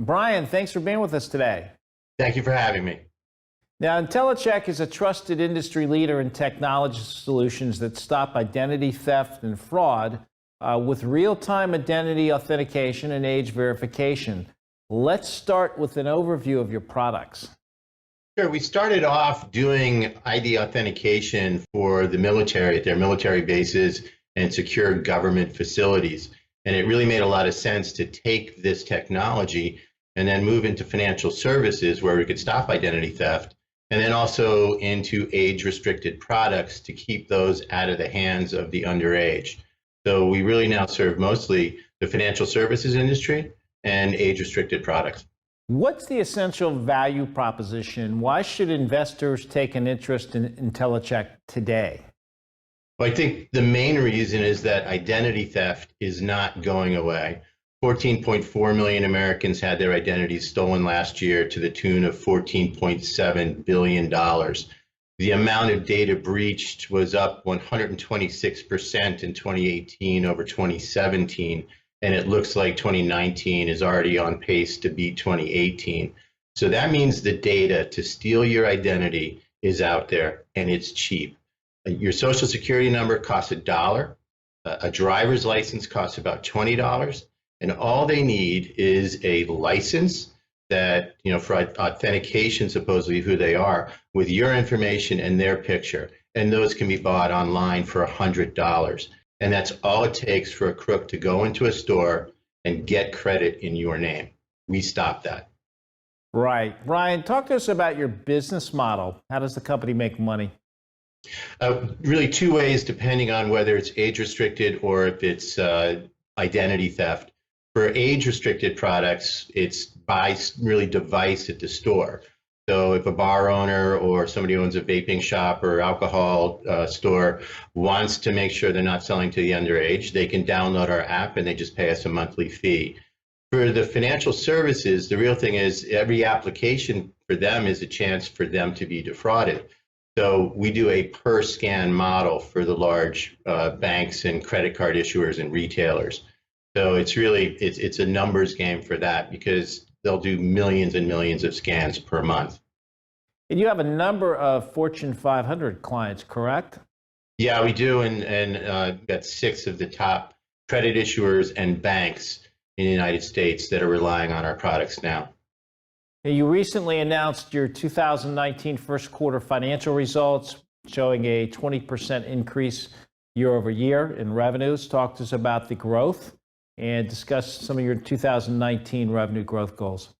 Bryan, thanks for being with us today. Thank you for having me. Now, Intellicheck is a trusted industry leader in technology solutions that stop identity theft and fraud with real-time identity authentication and age verification. Let's start with an overview of your products. Sure. We started off doing ID authentication for the military at their military bases and secure government facilities. And it really made a lot of sense to take this technology and then move into financial services where we could stop identity theft, and then also into age-restricted products to keep those out of the hands of the underage. So we really now serve mostly the financial services industry and age-restricted products. What's the essential value proposition? Why should investors take an interest in Intellicheck today? Well, I think the main reason is that identity theft is not going away. 14.4 million Americans had their identities stolen last year to the tune of $14.7 billion. The amount of data breached was up 126% in 2018 over 2017. And it looks like 2019 is already on pace to beat 2018. So that means the data to steal your identity is out there and it's cheap. Your social security number costs $1. A driver's license costs about $20. And all they need is a license that, for authentication, supposedly who they are, with your information and their picture. And those can be bought online for $100. And that's all it takes for a crook to go into a store and get credit in your name. We stop that. Right. Bryan, talk to us about your business model. How does the company make money? Really two ways, depending on whether it's age-restricted or if it's identity theft. For age-restricted products, it's buy really device at the store. So if a bar owner or somebody who owns a vaping shop or alcohol store wants to make sure they're not selling to the underage, they can download our app and they just pay us a monthly fee. For the financial services, the real thing is every application for them is a chance for them to be defrauded. So we do a per scan model for the large banks and credit card issuers and retailers. So it's a numbers game for that because they'll do millions and millions of scans per month. And you have a number of Fortune 500 clients, correct? Yeah, we do, and got 6 of the top credit issuers and banks in the United States that are relying on our products now. You recently announced your 2019 first quarter financial results, showing a 20% increase year over year in revenues. Talk to us about the growth and discuss some of your 2019 revenue growth goals.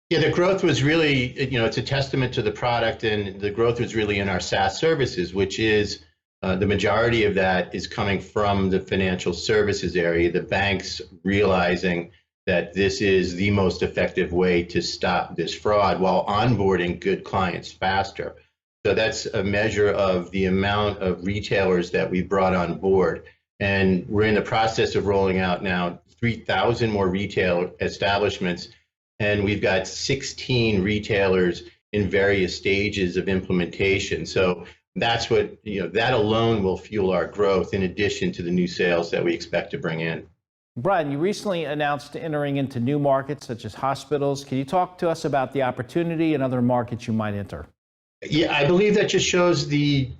Yeah, the growth was really, it's a testament to the product, and the growth was really in our SaaS services, which is the majority of that is coming from the financial services area, the banks realizing that this is the most effective way to stop this fraud while onboarding good clients faster. So that's a measure of the amount of retailers that we brought on board. And we're in the process of rolling out now 3,000 more retail establishments, and we've got 16 retailers in various stages of implementation. So that's what, that alone will fuel our growth in addition to the new sales that we expect to bring in. Bryan, you recently announced entering into new markets such as hospitals. Can you talk to us about the opportunity and other markets you might enter? Yeah, I believe that just shows the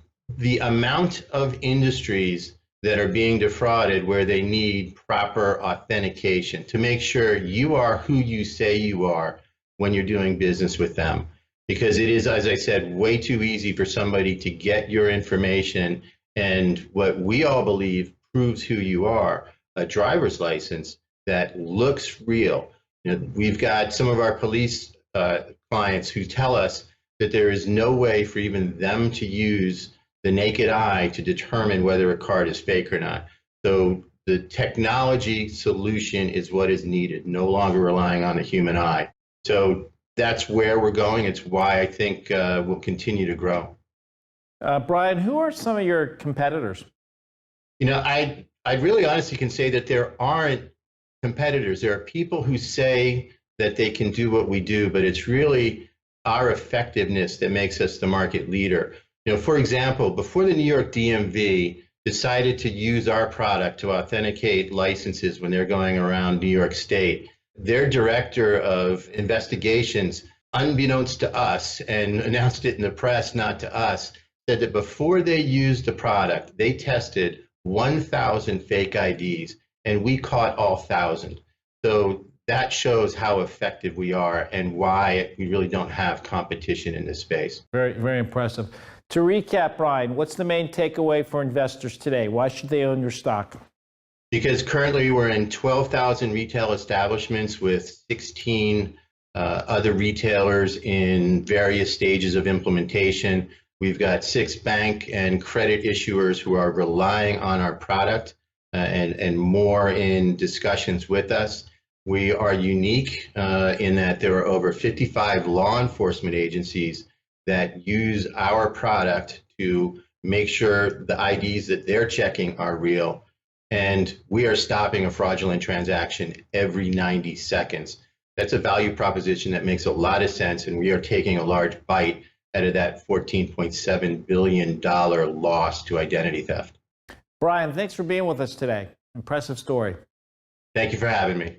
amount of industries that are being defrauded where they need proper authentication to make sure you are who you say you are when you're doing business with them. Because it is, as I said, way too easy for somebody to get your information and what we all believe proves who you are, a driver's license that looks real. We've got some of our police clients who tell us that there is no way for even them to use the naked eye to determine whether a card is fake or not. So the technology solution is what is needed, no longer relying on the human eye. So that's where we're going. It's why I think we'll continue to grow. Bryan, who are some of your competitors? I really honestly can say that there aren't competitors. There are people who say that they can do what we do, but it's really our effectiveness that makes us the market leader. For example, before the New York DMV decided to use our product to authenticate licenses when they're going around New York State, their director of investigations, unbeknownst to us, and announced it in the press, not to us, said that before they used the product, they tested 1,000 fake IDs, and we caught all 1,000. So that shows how effective we are and why we really don't have competition in this space. Very, very impressive. To recap, Bryan, what's the main takeaway for investors today? Why should they own your stock? Because currently we're in 12,000 retail establishments with 16 other retailers in various stages of implementation. We've got 6 bank and credit issuers who are relying on our product and more in discussions with us. We are unique in that there are over 55 law enforcement agencies that use our product to make sure the IDs that they're checking are real. And we are stopping a fraudulent transaction every 90 seconds. That's a value proposition that makes a lot of sense, and we are taking a large bite out of that $14.7 billion loss to identity theft. Bryan, thanks for being with us today. Impressive story. Thank you for having me.